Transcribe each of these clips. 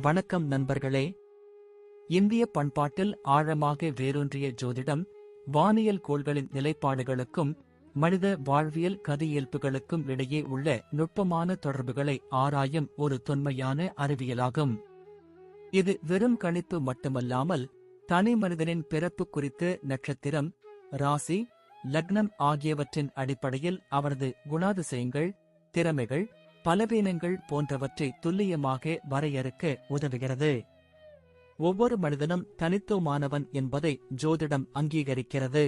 வணக்கம் நண்பர்களே. இந்திய பண்பாட்டில் ஆழமாக வேரூன்றிய ஜோதிடம், வானியல் கோள்களின் நிலைப்பாடுகளுக்கும் மனித வாழ்வியல் கதியியல்புகளுக்கும் இடையே உள்ள நுட்பமான தொடர்புகளை ஆராயும் ஒரு தொன்மையான அறிவியலாகும். இது வெறும் கணிப்பு மட்டுமல்லாமல், தனி மனிதனின் பிறப்பு குறித்து நட்சத்திரம், ராசி, லக்னம் ஆகியவற்றின் அடிப்படையில் அவரது குணாதிசயங்கள், திறமைகள், பலவீனங்கள் போன்றவற்றை துல்லியமாக வரையறுக்க உதவுகிறது. ஒவ்வொரு மனிதனும் தனித்துவமானவன் என்பதை ஜோதிடம் அங்கீகரிக்கிறது.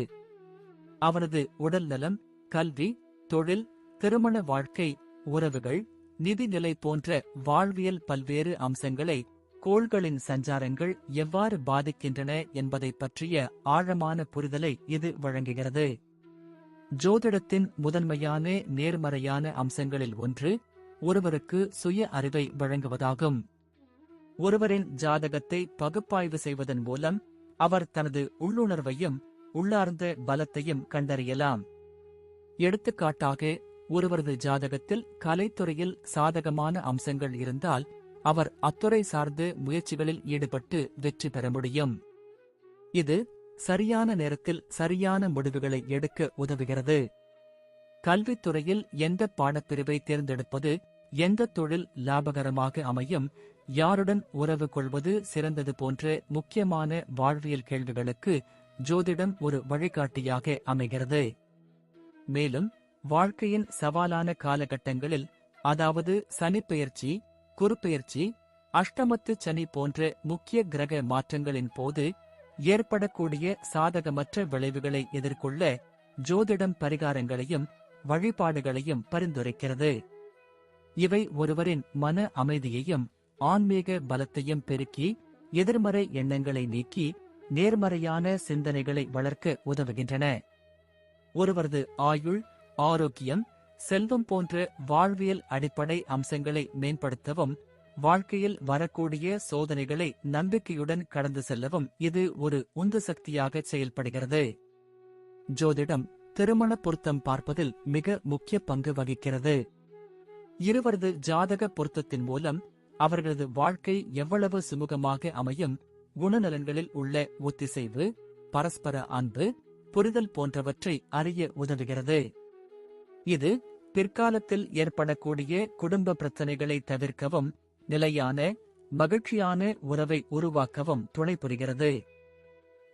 அவனது உடல்நலம், கல்வி, தொழில், திருமண வாழ்க்கை, உறவுகள், நிதிநிலை போன்ற வாழ்வியல் பல்வேறு அம்சங்களை கோள்களின் சஞ்சாரங்கள் எவ்வாறு பாதிக்கின்றன என்பதை பற்றிய ஆழமான புரிதலை இது வழங்குகிறது. ஜோதிடத்தின் முதன்மையான நேர்மறையான அம்சங்களில் ஒன்று ஒருவருக்கு சுய அறிவை வழங்குவதாகும். ஒருவரின் ஜாதகத்தை பகுப்பாய்வு செய்வதன் மூலம் அவர் தனது உள்ளுணர்வையும் உள்ளார்ந்த பலத்தையும் கண்டறியலாம். எடுத்துக்காட்டாக, ஒருவரது ஜாதகத்தில் கலைத்துறையில் சாதகமான அம்சங்கள் இருந்தால் அவர் அத்துறை சார்ந்த முயற்சிகளில் ஈடுபட்டு வெற்றி பெற முடியும். இது சரியான நேரத்தில் சரியான முடிவுகளை எடுக்க உதவுகிறது. கல்வித்துறையில் எந்த பாடப்பிரிவை தேர்ந்தெடுப்பது, எந்த தொழில் லாபகரமாக அமையும், யாருடன் உறவு கொள்வது சிறந்தது போன்ற முக்கியமான வாழ்வியல் கேள்விகளுக்கு ஜோதிடம் ஒரு வழிகாட்டியாக அமைகிறது. மேலும், வாழ்க்கையின் சவாலான காலகட்டங்களில், அதாவது சனிப்பெயர்ச்சி, குருப்பெயர்ச்சி, அஷ்டமத்து சனி போன்ற முக்கிய கிரக மாற்றங்களின் போது ஏற்படக்கூடிய சாதகமற்ற விளைவுகளை எதிர்கொள்ள ஜோதிடம் பரிகாரங்களையும் வழிபாடுகளையும் பரிந்துரைக்கிறது. இவை ஒருவரின் மன அமைதியையும் ஆன்மீக பலத்தையும் பெருக்கி எதிர்மறை எண்ணங்களை நீக்கி நேர்மறையான சிந்தனைகளை வளர்க்க உதவுகின்றன. ஒருவரது ஆயுள், ஆரோக்கியம், செல்வம் போன்ற வாழ்வியல் அடிப்படை அம்சங்களை மேம்படுத்தவும், வாழ்க்கையில் வரக்கூடிய சோதனைகளை நம்பிக்கையுடன் கடந்து செல்லவும் இது ஒரு உந்து சக்தியாக செயல்படுகிறது. ஜோதிடம் திருமண பொருத்தம் பார்ப்பதில் மிக முக்கிய பங்கு வகிக்கிறது. இருவரது ஜாதக பொருத்தத்தின் மூலம் அவர்களது வாழ்க்கை எவ்வளவு சுமூகமாக அமையும், குணநலன்களில் உள்ள ஒத்திசைவு, பரஸ்பர அன்பு, புரிதல் போன்றவற்றை அறிய உதவுகிறது. இது பிற்காலத்தில் ஏற்படக்கூடிய குடும்ப பிரச்சனைகளை தவிர்க்கவும், நிலையான, மகிழ்ச்சியான உறவை உருவாக்கவும் துணை புரிகிறது.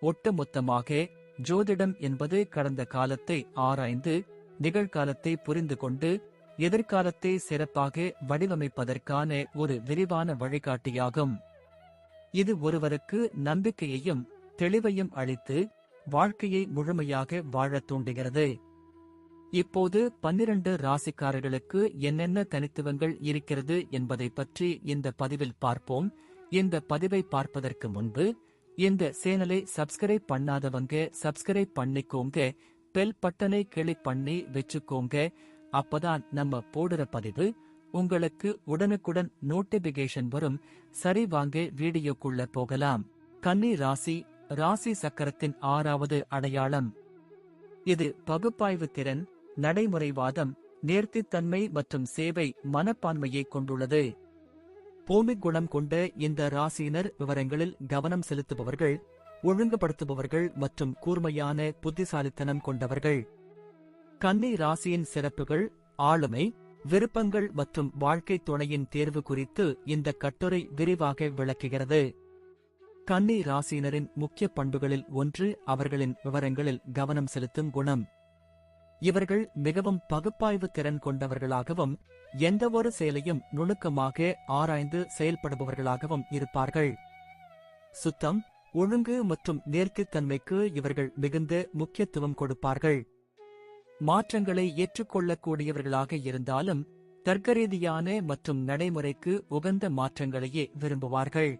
ஒட்டுமொத்தமாக, ஜோதிடம் என்பது கடந்த காலத்தை ஆராய்ந்து, நிகழ்காலத்தை புரிந்து கொண்டு, எதிர்காலத்தை சிறப்பாக வடிவமைப்பதற்கான ஒரு விரிவான வழிகாட்டியாகும். இது ஒருவருக்கு நம்பிக்கையையும் தெளிவையும் அளித்து வாழ்க்கையை முழுமையாக வாழத் தூண்டுகிறது. இப்போது 12 ராசிக்காரர்களுக்கு என்னென்ன தனித்துவங்கள் இருக்கிறது என்பதை பற்றி இந்த பதிவில் பார்ப்போம். இந்த பதிவை பார்ப்பதற்கு முன்பு இந்த சேனலை சப்ஸ்கிரைப் பண்ணாதவங்க சப்ஸ்கிரைப் பண்ணிக்கோங்க, பெல் பட்டனை கிளிக் பண்ணி வச்சுக்கோங்க. அப்பதான் நம்ம போடுற பதிவு உங்களுக்கு உடனுக்குடன் நோட்டிபிகேஷன் வரும். சரி, வாங்க வீடியோக்குள்ள போகலாம். கன்னி ராசி, ராசி சக்கரத்தின் 6வது அடையாளம். இது பகுப்பாய்வு திறன், நடைமுறைவாதம், நேர்த்தித்தன்மை மற்றும் சேவை மனப்பான்மையை கொண்டுள்ளது. பூமிக் குணம் கொண்ட இந்த ராசியினர் விவரங்களில் கவனம் செலுத்துபவர்கள், ஒழுங்குபடுத்துபவர்கள் மற்றும் கூர்மையான புத்திசாலித்தனம் கொண்டவர்கள். கன்னி ராசியின் சிறப்புகள், ஆளுமை, விருப்பங்கள் மற்றும் வாழ்க்கை துணையின் தேர்வு குறித்து இந்த கட்டுரை விரிவாக விளக்குகிறது. கன்னி ராசியினரின் முக்கிய பண்புகளில் ஒன்று அவர்களின் விவரங்களில் கவனம் செலுத்தும் குணம். இவர்கள் மிகவும் பகுப்பாய்வு திறன் கொண்டவர்களாகவும் எந்தவொரு செயலையும் நுணுக்கமாக ஆராய்ந்து செயல்படுபவர்களாகவும் இருப்பார்கள். சுத்தம், ஒழுங்கு மற்றும் நேர்த்தித்தன்மைக்கு இவர்கள் மிகுந்த முக்கியத்துவம் கொடுப்பார்கள். மாற்றங்களை ஏற்றுக்கொள்ளக்கூடியவர்களாக இருந்தாலும் தர்க்கரீதியான மற்றும் நடைமுறைக்கு உகந்த மாற்றங்களையே விரும்புவார்கள்.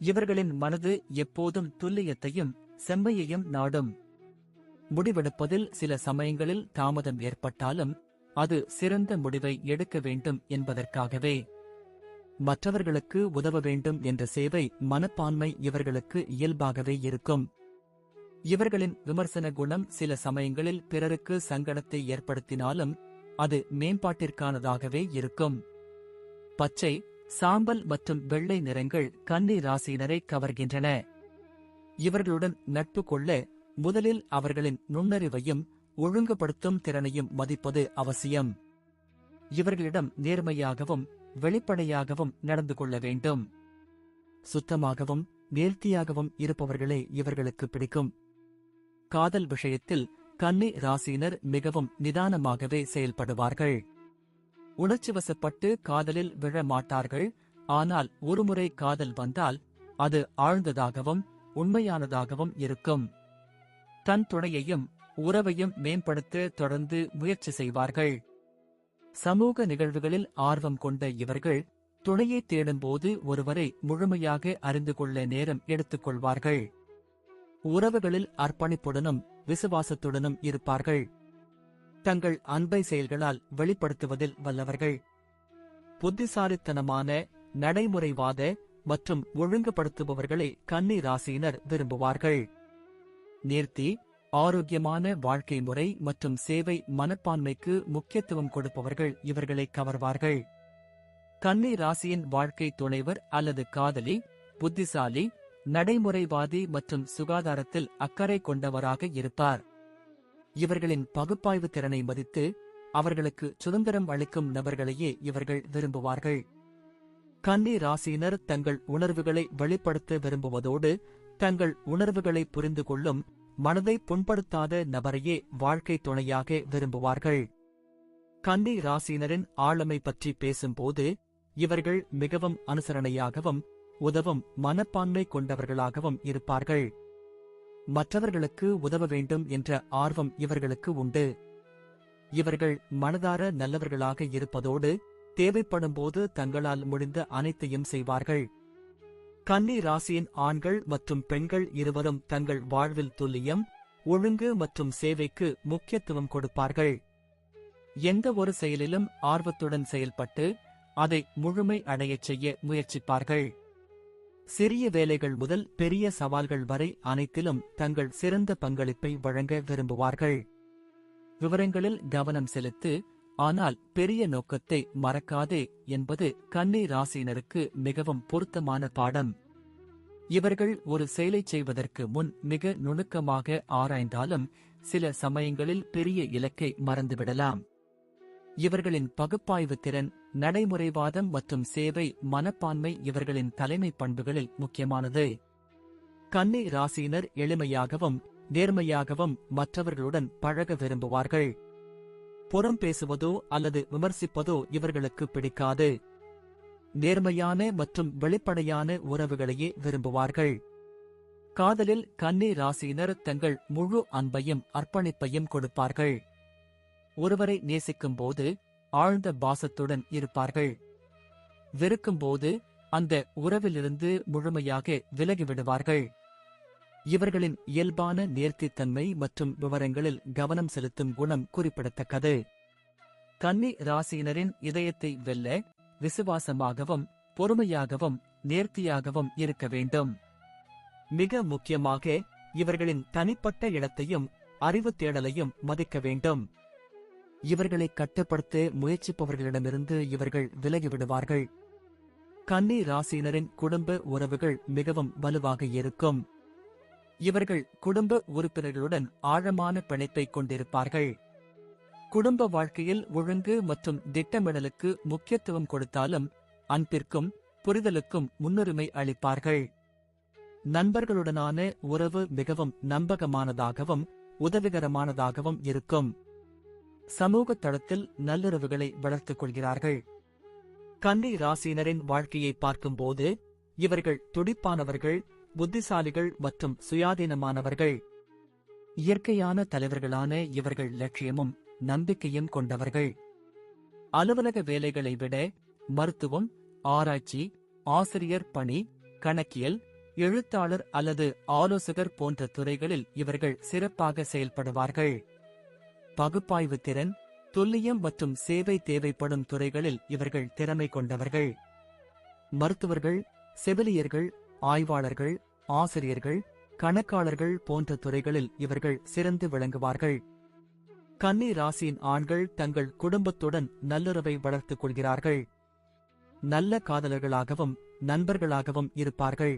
இவர்களின் மனது எப்போதும் துல்லியத்தையும் செம்மையையும் நாடும். முடிவெடுப்பதில் சில சமயங்களில் தாமதம் ஏற்பட்டாலும் அது சிறந்த முடிவை எடுக்க வேண்டும் என்பதற்காகவே. மற்றவர்களுக்கு உதவ வேண்டும் என்ற சேவை மனப்பான்மை இவர்களுக்கு இயல்பாகவே இருக்கும். இவர்களின் விமர்சன குணம் சில சமயங்களில் பிறருக்கு சங்கடத்தை ஏற்படுத்தினாலும் அது மேம்பாட்டிற்கானதாகவே இருக்கும். பச்சை, சாம்பல் மற்றும் வெள்ளை நிறங்கள் கன்னி ராசியினரை கவர்கின்றன. இவர்களுடன் நட்பு கொள்ள முதலில் அவர்களின் நுண்ணறிவையும் ஒழுங்குபடுத்தும் திறனையும் மதிப்பது அவசியம். இவர்களிடம் நேர்மையாகவும் வெளிப்படையாகவும் நடந்து கொள்ள வேண்டும். சுத்தமாகவும் நேர்த்தியாகவும் இருப்பவர்களே இவர்களுக்கு பிடிக்கும். காதல் விஷயத்தில் கன்னி ராசியினர் மிகவும் நிதானமாகவே செயல்படுவார்கள். உணர்ச்சிவசப்பட்டு காதலில் விழ மாட்டார்கள். ஆனால் ஒருமுறை காதல் வந்தால் அது ஆழ்ந்ததாகவும் உண்மையானதாகவும் இருக்கும். தன் துணையையும் உறவையும் மேம்படுத்த தொடர்ந்து முயற்சி செய்வார்கள். சமூக நிகழ்வுகளில் ஆர்வம் கொண்ட இவர்கள் துணையை தேடும்போது ஒருவரை முழுமையாக அறிந்து கொள்ள நேரம் எடுத்துக் கொள்வார்கள். உறவுகளில் அர்ப்பணிப்புடனும் விசுவாசத்துடனும் இருப்பார்கள். தங்கள் அன்பை செயல்களால் வெளிப்படுத்துவதில் வல்லவர்கள். புத்திசாலித்தனமான, நடைமுறைவாத மற்றும் ஒழுங்குபடுத்துபவர்களை கன்னி ராசியினர் விரும்புவார்கள். நேர்த்தி, ஆரோக்கியமான வாழ்க்கை முறை மற்றும் சேவை மனப்பான்மைக்கு முக்கியத்துவம் கொடுப்பவர்கள் இவர்களை கவர்வார்கள். கன்னி ராசியின் வாழ்க்கை துணைவர் அல்லது காதலி புத்திசாலி, நடைமுறைவாதி மற்றும் சுகாதாரத்தில் அக்கறை கொண்டவராக இருப்பார். இவர்களின் பகுப்பாய்வு திறனை மதித்து அவர்களுக்கு சுதந்திரம் அளிக்கும் நபர்களையே இவர்கள் விரும்புவார்கள். கன்னி ராசியினர் தங்கள் உணர்வுகளை வெளிப்படுத்த விரும்புவதோடு தங்கள் உணர்வுகளை புரிந்து கொள்ளும், மனதை புண்படுத்தாத நபரையே வாழ்க்கை துணையாக விரும்புவார்கள். கன்னி ராசியினரின் ஆளுமை பற்றி பேசும்போது இவர்கள் மிகவும் அனுசரணையாகவும் உதவும் மனப்பான்மை கொண்டவர்களாகவும் இருப்பார்கள். மற்றவர்களுக்கு உதவ வேண்டும் என்ற ஆர்வம் இவர்களுக்கு உண்டு. இவர்கள் மனதார நல்லவர்களாக இருப்பதோடு தேவைப்படும்போது தங்களால் முடிந்த அனைத்தையும் செய்வார்கள். கன்னி ராசியின் ஆண்கள் மற்றும் பெண்கள் இருவரும் தங்கள் வாழ்வில் துல்லியம், ஒழுங்கு மற்றும் சேவைக்கு முக்கியத்துவம் கொடுப்பார்கள். எந்த ஒரு செயலிலும் ஆர்வத்துடன் செயல்பட்டு அதை முழுமை அடையச் செய்ய முயற்சிப்பார்கள். சிறிய வேலைகள் முதல் பெரிய சவால்கள் வரை அனைத்திலும் தங்கள் சிறந்த பங்களிப்பை வழங்க விரும்புவார்கள். விவரங்களில் கவனம் செலுத்து, ஆனால் பெரிய நோக்கத்தை மறக்காதே என்பது கன்னி ராசியினருக்கு மிகவும் பொருத்தமான பாடம். இவர்கள் ஒரு செயலைச் செய்வதற்கு முன் மிக நுணுக்கமாக ஆராய்ந்தாலும் சில சமயங்களில் பெரிய இலக்கை மறந்துவிடலாம். இவர்களின் பகுப்பாய்வு திறன், நடைமுறைவாதம் மற்றும் சேவை மனப்பான்மை இவர்களின் தலைமை பண்புகளில் முக்கியமானது. கன்னி ராசியினர் எளிமையாகவும் நேர்மையாகவும் மற்றவர்களுடன் பழக விரும்புவார்கள். புறம் பேசுவதோ அல்லது விமர்சிப்பதோ இவர்களுக்கு பிடிக்காது. நேர்மையான மற்றும் வெளிப்படையான உறவுகளையே விரும்புவார்கள். காதலில் கன்னி ராசியினர் தங்கள் முழு அன்பையும் அர்ப்பணிப்பையும் கொடுப்பார்கள். ஒருவரை நேசிக்கும்போது ஆழ்ந்த பாசத்துடன் இருப்பார்கள். வெறுக்கும்போது அந்த உறவிலிருந்து முழுமையாக விலகிவிடுவார்கள். இவர்களின் இயல்பான நேர்த்தித்தன்மை மற்றும் விவரங்களில் கவனம் செலுத்தும் குணம் குறிப்பிடத்தக்கது. கன்னி ராசியினரின் இதயத்தை வெல்ல விசுவாசமாகவும் பொறுமையாகவும் நேர்த்தியாகவும் இருக்க வேண்டும். மிக முக்கியமாக இவர்களின் தனிப்பட்ட இடத்தையும் அறிவு தேடலையும் மதிக்க வேண்டும். இவர்களை கட்டுப்படுத்த முயற்சிப்பவர்களிடமிருந்து இவர்கள் விலகிவிடுவார்கள். கன்னி ராசியினரின் குடும்ப உறவுகள் மிகவும் வலுவாக இருக்கும். இவர்கள் குடும்ப உறுப்பினர்களுடன் ஆழமான பிணைப்பை கொண்டிருப்பார்கள். குடும்ப வாழ்க்கையில் ஒழுங்கு மற்றும் திட்டமிடலுக்கு முக்கியத்துவம் கொடுத்தாலும் அன்பிற்கும் புரிதலுக்கும் முன்னுரிமை அளிப்பார்கள். நண்பர்களுடனான உறவு மிகவும் நம்பகமானதாகவும் உதவிகரமானதாகவும் இருக்கும். சமூக தளத்தில் நல்லுறவுகளை வளர்த்துக் கொள்கிறார்கள். கன்னி ராசியினரின் வாழ்க்கையை பார்க்கும்போது இவர்கள் துடிப்பானவர்கள், புத்திசாலிகள் மற்றும் சுயாதீனமானவர்கள். இயற்கையான தலைவர்களான இவர்கள் லட்சியமும் நம்பிக்கையும் கொண்டவர்கள். அலுவலக வேலைகளை விட மருத்துவம், ஆராய்ச்சி, ஆசிரியர் பணி, கணக்கியல், எழுத்தாளர் அல்லது ஆலோசகர் போன்ற துறைகளில் இவர்கள் சிறப்பாக செயல்படுவார்கள். பகுப்பாய்வு திறன், துல்லியம் மற்றும் சேவை தேவைப்படும் துறைகளில் இவர்கள் திறமை கொண்டவர்கள். மருத்துவர்கள், செவிலியர்கள், ஆய்வாளர்கள், ஆசிரியர்கள், கணக்காளர்கள் போன்ற துறைகளில் இவர்கள் சிறந்து விளங்குவார்கள். கன்னி ராசியின் ஆண்கள் தங்கள் குடும்பத்துடன் நல்லுறவை வளர்த்துக் கொள்கிறார்கள். நல்ல காதலர்களாகவும் நண்பர்களாகவும் இருப்பார்கள்.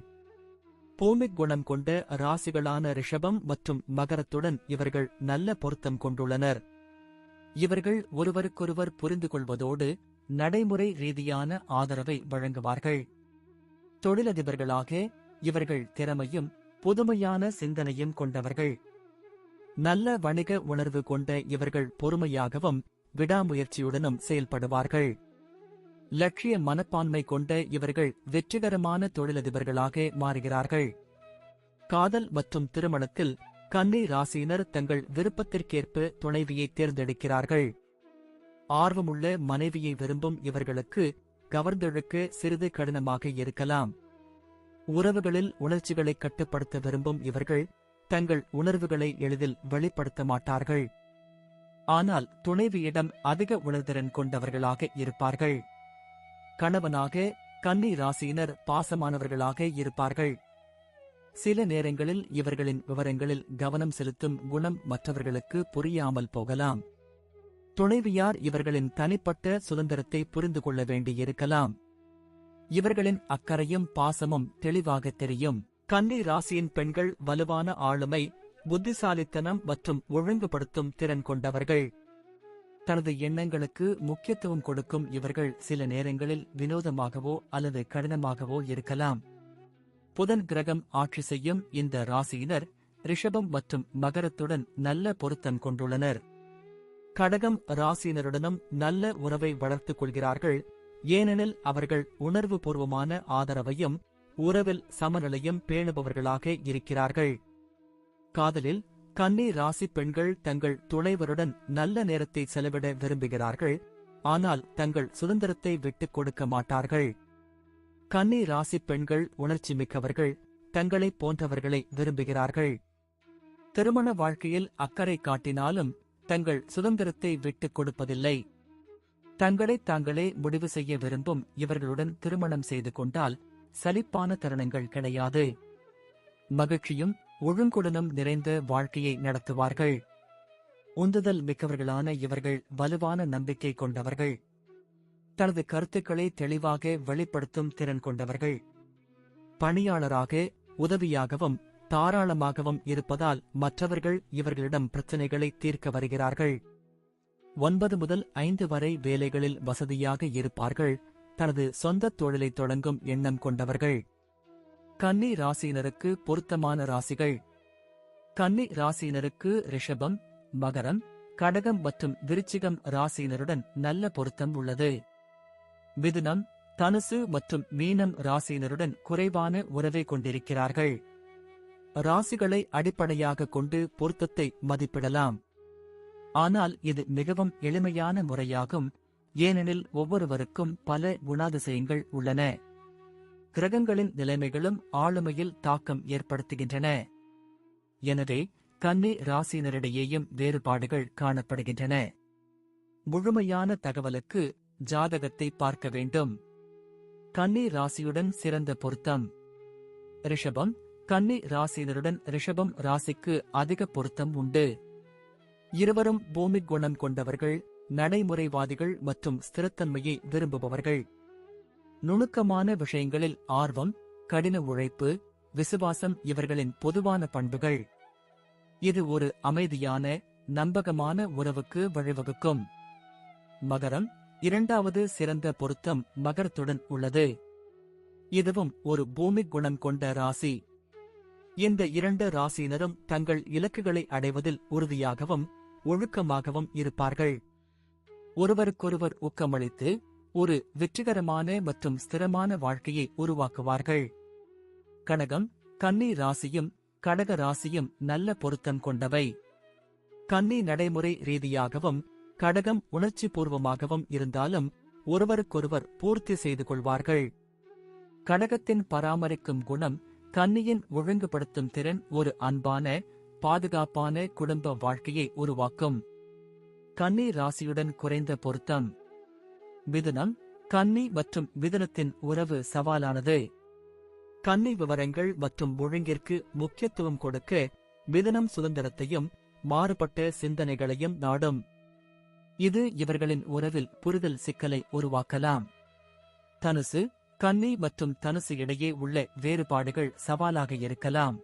பூமிக் குணம் கொண்ட ராசிகளான ரிஷபம் மற்றும் மகரத்துடன் இவர்கள் நல்ல பொருத்தம் கொண்டுள்ளனர். இவர்கள் ஒருவருக்கொருவர் புரிந்து கொள்வதோடு நடைமுறை ரீதியான ஆதரவை வழங்குவார்கள். தொழிலதிபர்களாக இவர்கள் திறமையும் புதுமையான சிந்தனையும் கொண்டவர்கள். நல்ல வணிக உணர்வு கொண்ட இவர்கள் பொறுமையாகவும் விடாமுயற்சியுடனும் செயல்படுவார்கள். லட்சிய மனப்பான்மை கொண்ட இவர்கள் வெற்றிகரமான தொழிலதிபர்களாக மாறுகிறார்கள். காதல் மற்றும் திருமணத்தில் கன்னி ராசியினர் தங்கள் விருப்பத்திற்கேற்ப துணைவியை தேர்ந்தெடுக்கிறார்கள். ஆர்வமுள்ள மனைவியை விரும்பும் இவர்களுக்கு கவர்ந்தெழுக்க சிறிது கடினமாக இருக்கலாம். உறவுகளில் உணர்ச்சிகளை கட்டுப்படுத்த விரும்பும் இவர்கள் தங்கள் உணர்வுகளை எளிதில் வெளிப்படுத்த மாட்டார்கள். ஆனால் துணைவியிடம் அதிக உணர்திறன் கொண்டவர்களாக இருப்பார்கள். கணவனாக கன்னி ராசியினர் பாசமானவர்களாக இருப்பார்கள். சில நேரங்களில் இவர்களின் விவரங்களில் கவனம் செலுத்தும் குணம் மற்றவர்களுக்கு புரியாமல் போகலாம். துணைவியார் இவர்களின் தனிப்பட்ட சுதந்திரத்தை புரிந்து கொள்ள வேண்டியிருக்கலாம். இவர்களின் அக்கறையும் பாசமும் தெளிவாக தெரியும். கன்னி ராசியின் பெண்கள் வலுவான ஆளுமை, புத்திசாலித்தனம் மற்றும் ஒழுங்குபடுத்தும் திறன் கொண்டவர்கள். தனது எண்ணங்களுக்கு முக்கியத்துவம் கொடுக்கும் இவர்கள் சில நேரங்களில் வினோதமாகவோ அல்லது கடினமாகவோ இருக்கலாம். புதன் கிரகம் ஆட்சி செய்யும் இந்த ராசியினர் ரிஷபம் மற்றும் மகரத்துடன் நல்ல பொருத்தம் கொண்டுள்ளனர். கடகம் ராசியினருடனும் நல்ல உறவை வளர்த்துக் கொள்கிறார்கள். ஏனெனில் அவர்கள் உணர்வுபூர்வமான ஆதரவையும் உறவில் சமநிலையும் பேணுபவர்களாக இருக்கிறார்கள். காதலில் கன்னி ராசி பெண்கள் தங்கள் துணைவருடன் நல்ல நேரத்தை செலவிட விரும்புகிறார்கள். ஆனால் தங்கள் சுதந்திரத்தை விட்டுக் கொடுக்க மாட்டார்கள். கன்னி ராசி பெண்கள் உணர்ச்சி மிக்கவர்கள், தங்களைப் போன்றவர்களை விரும்புகிறார்கள். திருமண வாழ்க்கையில் அக்கறை காட்டினாலும் தங்கள் சுதந்திரத்தை விட்டுக் கொடுப்பதில்லை. தங்களைத் தாங்களே முடிவு செய்ய விரும்பும் இவர்களுடன் திருமணம் செய்து கொண்டால் சலிப்பான தருணங்கள் கிடையாது. மகிழ்ச்சியும் ஒழுங்குடனும் நிறைந்த வாழ்க்கையை நடத்துவார்கள். உந்துதல் மிக்கவர்களான இவர்கள் வலுவான நம்பிக்கை கொண்டவர்கள். தனது கருத்துக்களை தெளிவாக வெளிப்படுத்தும் திறன் கொண்டவர்கள். பணியாளராக உதவியாகவும் தாராளமாகவும் இருப்பதால் மற்றவர்கள் இவர்களிடம் பிரச்சனைகளை தீர்க்க வருகிறார்கள். 9 முதல் 5 வரை வேலைகளில் வசதியாக இருப்பார்கள். தனது சொந்த தொழிலை தொடங்கும் எண்ணம் கொண்டவர்கள். கன்னி ராசியினருக்கு பொருத்தமான ராசிகள். கன்னி ராசியினருக்கு ரிஷபம், மகரம், கடகம் மற்றும் விருச்சிகம் ராசியினருடன் நல்ல பொருத்தம் உள்ளது. மிதுனம், தனுசு மற்றும் மீனம் ராசியினருடன் குறைவான உறவை கொண்டிருக்கிறார்கள். ராசிகளை அடிப்படையாக கொண்டு பொருத்தத்தை மதிப்பிடலாம். ஆனால் இது மிகவும் எளிமையான முறையாகும். ஏனெனில் ஒவ்வொருவருக்கும் பல குணாதிசயங்கள் உள்ளன. கிரகங்களின் நிலைமைகளும் ஆளுமையில் தாக்கம் ஏற்படுத்துகின்றன. எனவே கன்னி ராசியினரிடையேயும் வேறுபாடுகள் காணப்படுகின்றன. முழுமையான தகவலுக்கு ஜாதகத்தை பார்க்க வேண்டும். கன்னி ராசியுடன் சிறந்த பொருத்தம். ரிஷபம். கன்னி ராசியினருடன் ரிஷபம் ராசிக்கு அதிக பொருத்தம் உண்டு. இருவரும் பூமி குணம் கொண்டவர்கள், நடைமுறைவாதிகள் மற்றும் ஸ்திரத்தன்மையை விரும்புபவர்கள். நுணுக்கமான விஷயங்களில் ஆர்வம், கடின உழைப்பு, விசுவாசம் இவர்களின் பொதுவான பண்புகள். இது ஒரு அமைதியான, நம்பகமான உறவுக்கு வழிவகுக்கும். மகரம். இரண்டாவது சிறந்த பொருத்தம் மகரத்துடன் உள்ளது. இதுவும் ஒரு பூமி குணம் கொண்ட ராசி. இந்த 2 ராசியினரும் தங்கள் இலக்குகளை அடைவதில் உறுதியாகவும் ஒழுக்கமாகவும் இருப்பார்கள். ஒருவருக்கொருவர் ஊக்கமளித்து ஒரு வெற்றிகரமான மற்றும் ஸ்திரமான வாழ்க்கையை உருவாக்குவார்கள். கடகம். கன்னி ராசியும் கடக ராசியும் நல்ல பொருத்தம் கொண்டவை. கன்னி நடைமுறை ரீதியாகவும் கடகம் உணர்ச்சி பூர்வமாகவும் இருந்தாலும் ஒருவருக்கொருவர் பூர்த்தி செய்து கொள்வார்கள். கடகத்தின் பராமரிக்கும் குணம், கன்னியின் ஒழுங்குபடுத்தும் திறன் ஒரு அன்பான, பாதுகாப்பான குடும்ப வாழ்க்கையை உருவாக்கும். கன்னி ராசியுடன் குறைந்த பொருத்தம். மிதுனம். கன்னி மற்றும் மிதுனத்தின் உறவு சவாலானது. கன்னி விவரங்கள் மற்றும் ஒழுங்கிற்கு முக்கியத்துவம் கொடுக்க மிதுனம் சுதந்திரத்தையும் மாறுபட்ட சிந்தனைகளையும் நாடும். இது இவர்களின் உறவில் புரிதல் சிக்கலை உருவாக்கலாம். தனுசு, கன்னி மற்றும் தனுசு இடையே உள்ள வேறுபாடுகள் சவாலாக இருக்கலாம்.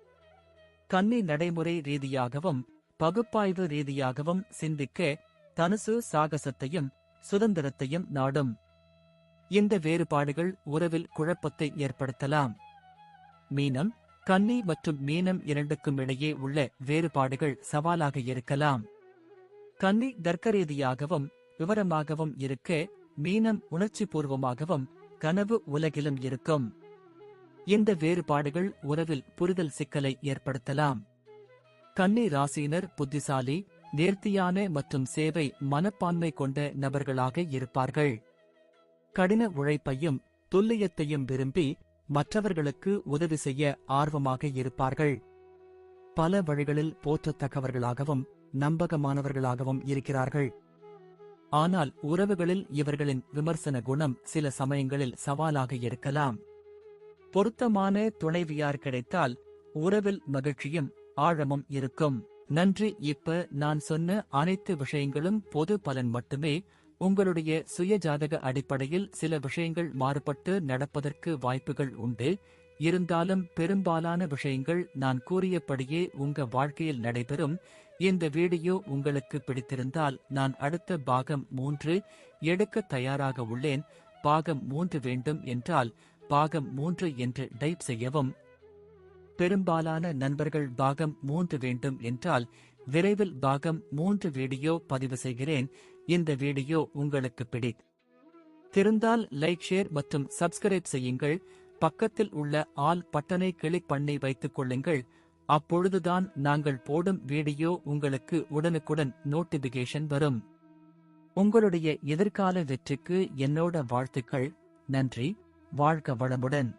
கன்னி நடைமுறை ரீதியாகவும் பகுப்பாய்வு ரீதியாகவும் சிந்திக்க தனுசு சாகசத்தையும் சுதந்திரத்தையும் நாடும். இந்த வேறுபாடுகள் உறவில் குழப்பத்தை ஏற்படுத்தலாம். மீனம், கன்னி மற்றும் மீனம் இரண்டுக்கும் இடையே உள்ள வேறுபாடுகள் சவாலாக இருக்கலாம். கன்னி தர்க்கரீதியாகவும் விவரமாகவும் இருக்க, மீனம் உணர்ச்சிபூர்வமாகவும் கனவு உலகிலும் இருக்கும். இந்த வேறுபாடுகள் உறவில் புரிதல் சிக்கலை ஏற்படுத்தலாம். கன்னி ராசியினர் புத்திசாலி, நேர்த்தியான மற்றும் சேவை மனப்பான்மை கொண்ட நபர்களாக இருப்பார்கள். கடின உழைப்பையும் துல்லியத்தையும் விரும்பி மற்றவர்களுக்கு உதவி செய்ய ஆர்வமாக இருப்பார்கள். பல வழிகளில் போற்றத்தக்கவர்களாகவும் நம்பகமானவர்களாகவும் இருக்கிறார்கள். ஆனால் உறவுகளில் இவர்களின் விமர்சன குணம் சில சமயங்களில் சவாலாக இருக்கலாம். பொருத்தமான துணைவியார் கிடைத்தால் உறவில் மகிழ்ச்சியும் ஆழமும் இருக்கும். நன்றி. இப்ப நான் சொன்ன அனைத்து விஷயங்களும் பொது பலன் மட்டுமே. உங்களுடைய சுயஜாதக அடிப்படையில் சில விஷயங்கள் மாறுபட்டு நடப்பதற்கு வாய்ப்புகள் உண்டு. இருந்தாலும் பெரும்பாலான விஷயங்கள் நான் கூறியபடியே உங்க வாழ்க்கையில் நடைபெறும். இந்த வீடியோ உங்களுக்கு பிடித்திருந்தால் நான் அடுத்த பாகம் 3 எடுக்க தயாராக உள்ளேன். பாகம் 3 வேண்டும் என்றால் பாகம் 3 என்று டைப் செய்யவும். பெரும்பாலான நண்பர்கள் பாகம் 3 வேண்டும் என்றால் விரைவில் பாகம் 3 வீடியோ பதிவு செய்கிறேன். இந்த வீடியோ உங்களுக்கு பிடித்திருந்தால் லைக், ஷேர் மற்றும் சப்ஸ்கிரைப் செய்யுங்கள். பக்கத்தில் உள்ள ஆல் பட்டனை கிளிக் பண்ணி வைத்துக் கொள்ளுங்கள். அப்பொழுதுதான் நாங்கள் போடும் வீடியோ உங்களுக்கு உடனுக்குடன் நோட்டிபிகேஷன் வரும். உங்களுடைய எதிர்கால வெற்றிக்கு என்னோட வாழ்த்துக்கள். நன்றி. வாழ்க வளமுடன்.